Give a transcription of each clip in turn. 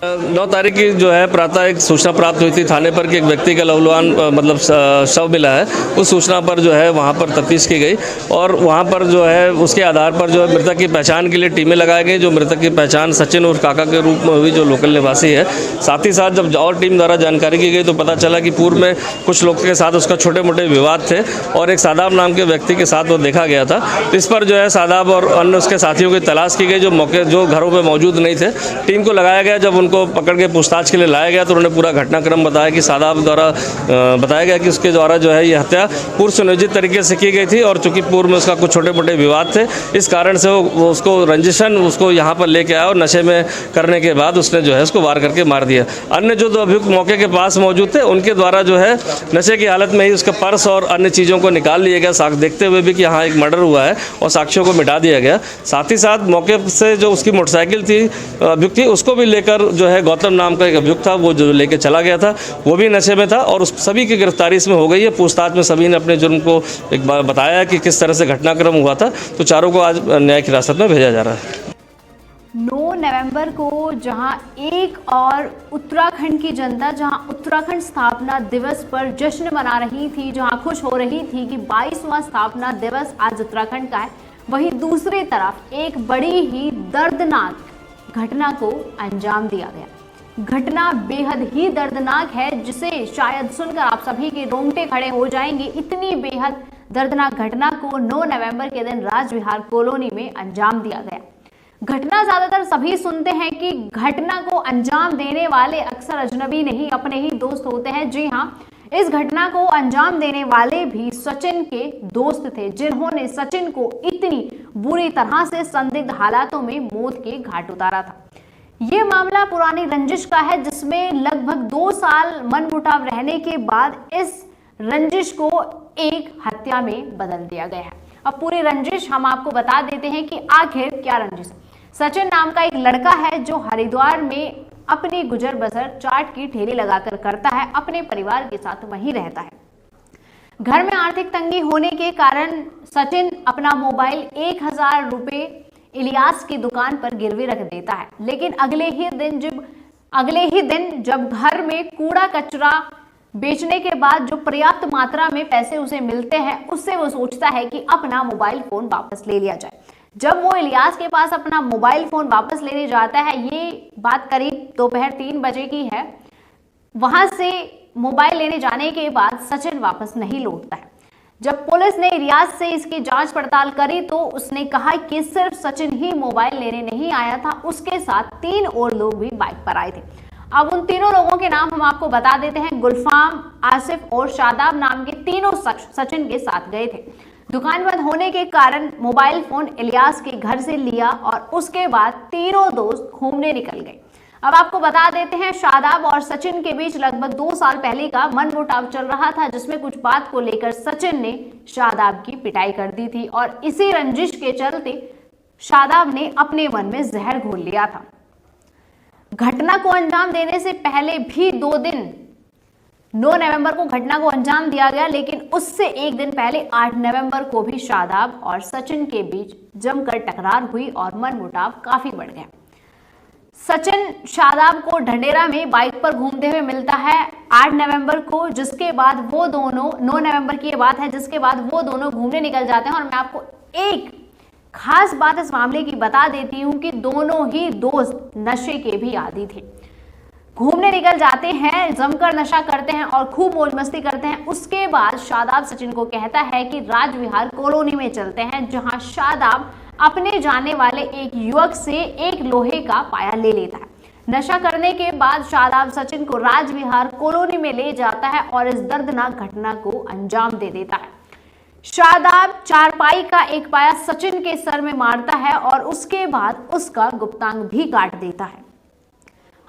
9 तारीख की जो है प्रातः एक सूचना प्राप्त हुई थी थाने पर कि एक व्यक्ति का लहूलुहान मतलब शव मिला है। उस सूचना पर जो है वहां पर तफ्तीश की गई और वहां पर जो है उसके आधार पर जो है मृतक की पहचान के लिए टीमें लगाई गई। जो मृतक की पहचान सचिन और काका के रूप में हुई, जो लोकल निवासी है। साथ ही साथ जब और टीम द्वारा जानकारी की गई तो पता चला कि पूर्व में कुछ लोग के साथ उसका छोटे मोटे विवाद थे और एक सादाब नाम के व्यक्ति के साथ वो देखा गया था। इस पर जो है सादाब और अन्य उसके साथियों की तलाश की गई, जो घरों पर मौजूद नहीं थे। टीम को लगाया गया, जब उनको पकड़ के पूछताछ के लिए लाया गया तो उन्होंने पूरा घटनाक्रम बताया कि सादाब द्वारा बताया गया कि उसके द्वारा जो है ये हत्या पूर्व सुनियोजित तरीके से की गई थी और चूंकि पूर्व में उसका कुछ छोटे मोटे विवाद थे, इस कारण से वो उसको रंजिशन उसको यहाँ पर लेके आया और नशे में करने के बाद उसने जो है उसको वार करके मार दिया। अन्य जो 2 अभियुक्त मौके के पास मौजूद थे उनके द्वारा जो है नशे की हालत में ही उसका पर्स और अन्य चीज़ों को निकाल लिया गया, साक्ष्य देखते हुए भी कि यहाँ एक मर्डर हुआ है और साक्ष्यों को मिटा दिया गया। साथ ही साथ मौके से जो उसकी मोटरसाइकिल थी अभियुक्त थी उसको भी लेकर जो है गौतम नाम का एक अभियुक्त था वो जो लेके चला गया था, वो भी नशे में था और उस सभी की गिरफ्तारी इसमें हो गई है। पूछताछ में सभी ने अपने जुर्म को एक बार बताया कि किस तरह से घटनाक्रम हुआ था। तो चारों को आज न्यायिक हिरासत में भेजा जा रहा है। 9 नवंबर को जहां एक और उत्तराखंड की जनता जहां उत्तराखंड स्थापना दिवस पर जश्न मना रही थी, जहां खुश हो रही थी कि 22वां स्थापना दिवस आज उत्तराखंड का है, वहीं दूसरी तरफ एक बड़ी ही दर्दनाक घटना को अंजाम दिया गया। घटना बेहद ही दर्दनाक है, जिसे शायद सुनकर आप सभी के रोंगटे खड़े हो जाएंगे। इतनी बेहद दर्दनाक घटना को 9 नवंबर के दिन राजविहार कॉलोनी में अंजाम दिया गया। घटना ज्यादातर सभी सुनते हैं कि घटना को अंजाम देने वाले अक्सर अजनबी नहीं, अपने ही दोस्त होते हैं। जी हाँ, इस घटना को अंजाम देने वाले भी सचिन के दोस्त थे, जिन्होंने सचिन को इतनी बुरी तरह से संदिग्ध हालातों में मौत के घाट उतारा था। ये मामला पुरानी रंजिश का है, जिसमें लगभग 2 साल मनमुटाव रहने के बाद इस रंजिश को एक हत्या में बदल दिया गया है। अब पूरी रंजिश हम आपको बता देते हैं कि आखिर क्या रंजिश है। सचिन नाम का एक लड़का है जो हरिद्वार में अपनी गुजर बसर चाट की ठेली लगाकर करता है, अपने परिवार के साथ वहीं रहता है। घर में आर्थिक तंगी होने के कारण सचिन अपना मोबाइल 1000 रुपए इलियास की दुकान पर गिरवी रख देता है, लेकिन अगले ही दिन जब घर में कूड़ा कचरा बेचने के बाद जो पर्याप्त मात्रा में पैसे उसे मिलते हैं, उससे वो सोचता है कि अपना मोबाइल फोन वापस ले लिया जाए। जब वो इलियास के पास अपना मोबाइल फोन वापस लेने जाता है, ये बात करीब दोपहर 3 बजे की है, वहां से मोबाइल लेने जाने के बाद सचिन वापस नहीं लौटता है। जब पुलिस ने इलियास से इसकी जांच पड़ताल करी तो उसने कहा कि सिर्फ सचिन ही मोबाइल लेने नहीं आया था, उसके साथ 3 और लोग भी बाइक पर आए थे। अब उन तीनों लोगों के नाम हम आपको बता देते हैं। गुलफाम, आसिफ और शादाब नाम के तीनों शख्स सचिन के साथ गए थे। दुकान बंद होने के कारण मोबाइल फोन इलियास के घर से लिया और उसके बाद तीनों दोस्त घूमने निकल गए। अब आपको बता देते हैं, शादाब और सचिन के बीच लगभग 2 साल पहले का मनमुटाव चल रहा था, जिसमें कुछ बात को लेकर सचिन ने शादाब की पिटाई कर दी थी और इसी रंजिश के चलते शादाब ने अपने मन में जहर घोल लिया था। घटना को अंजाम देने से पहले भी 2 दिन 9 नवंबर को घटना को अंजाम दिया गया, लेकिन उससे एक दिन पहले 8 नवंबर को भी शादाब और सचिन के बीच जमकर टकरार हुई और मनमुटाव काफी बढ़ गया। सचिन शादाब को ढंडेरा में बाइक पर घूमते हुए मिलता है 8 नवंबर को, जिसके बाद वो दोनों 9 नवंबर की ये बात है, जिसके बाद वो दोनों घूमने निकल जाते हैं। और मैं आपको एक खास बात इस मामले की बता देती हूं कि दोनों ही दोस्त नशे के भी आदी थे। घूमने निकल जाते हैं, जमकर नशा करते हैं और खूब मौज मस्ती करते हैं। उसके बाद शादाब सचिन को कहता है कि राजविहार कॉलोनी में चलते हैं, जहां शादाब अपने जाने वाले एक युवक से एक लोहे का पाया ले लेता है। नशा करने के बाद शादाब सचिन को राजविहार कॉलोनी में ले जाता है और इस दर्दनाक घटना को अंजाम दे देता है। शादाब चारपाई का एक पाया सचिन के सर में मारता है और उसके बाद उसका गुप्तांग भी काट देता है।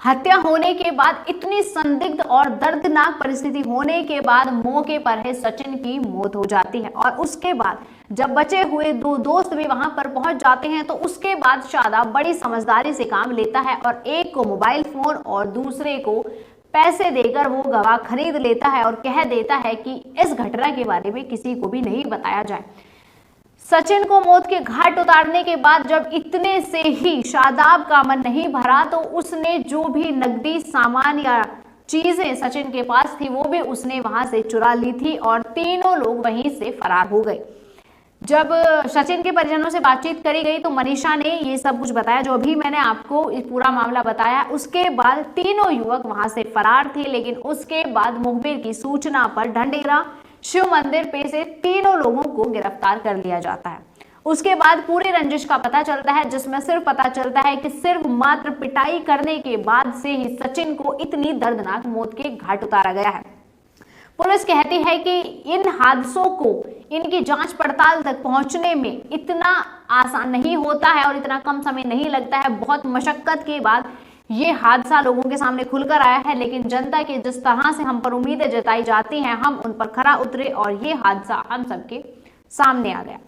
हत्या होने के बाद इतनी संदिग्ध और दर्दनाक परिस्थिति होने के बाद मौके पर है सचिन की मौत हो जाती है और उसके बाद जब बचे हुए 2 दोस्त भी वहां पर पहुंच जाते हैं तो उसके बाद शादाब बड़ी समझदारी से काम लेता है और एक को मोबाइल फोन और दूसरे को पैसे देकर वो गवाह खरीद लेता है और कह देता है कि इस घटना के बारे में किसी को भी नहीं बताया जाए। सचिन को मौत के घाट उतारने के बाद जब इतने से ही शादाब का मन नहीं भरा तो उसने जो भी नकदी सामान या चीजें सचिन के पास थी वो भी उसने वहां से चुरा ली थी और तीनों लोग वहीं से फरार हो गए। जब सचिन के परिजनों से बातचीत करी गई तो मनीषा ने ये सब कुछ बताया जो अभी मैंने आपको पूरा मामला बताया। उसके बाद तीनों युवक वहां से फरार थे, लेकिन उसके बाद मुखबिर की सूचना पर ढंढेरा शिव मंदिर पे से तीनों लोगों को गिरफ्तार कर लिया जाता है। उसके बाद पूरे रंजिश का पता चलता है, जिसमें सिर्फ पता चलता है कि सिर्फ मात्र पिटाई करने के बाद से ही सचिन को इतनी दर्दनाक मौत के घाट उतारा गया है। पुलिस कहती है कि इन हादसों को इनकी जांच पड़ताल तक पहुंचने में इतना आसान नहीं होता है और इतना कम समय नहीं लगता है। बहुत मशक्कत के बाद ये हादसा लोगों के सामने खुलकर आया है, लेकिन जनता के जिस तरह से हम पर उम्मीदें जताई जाती हैं हम उन पर खरा उतरे और ये हादसा हम सबके सामने आ गया।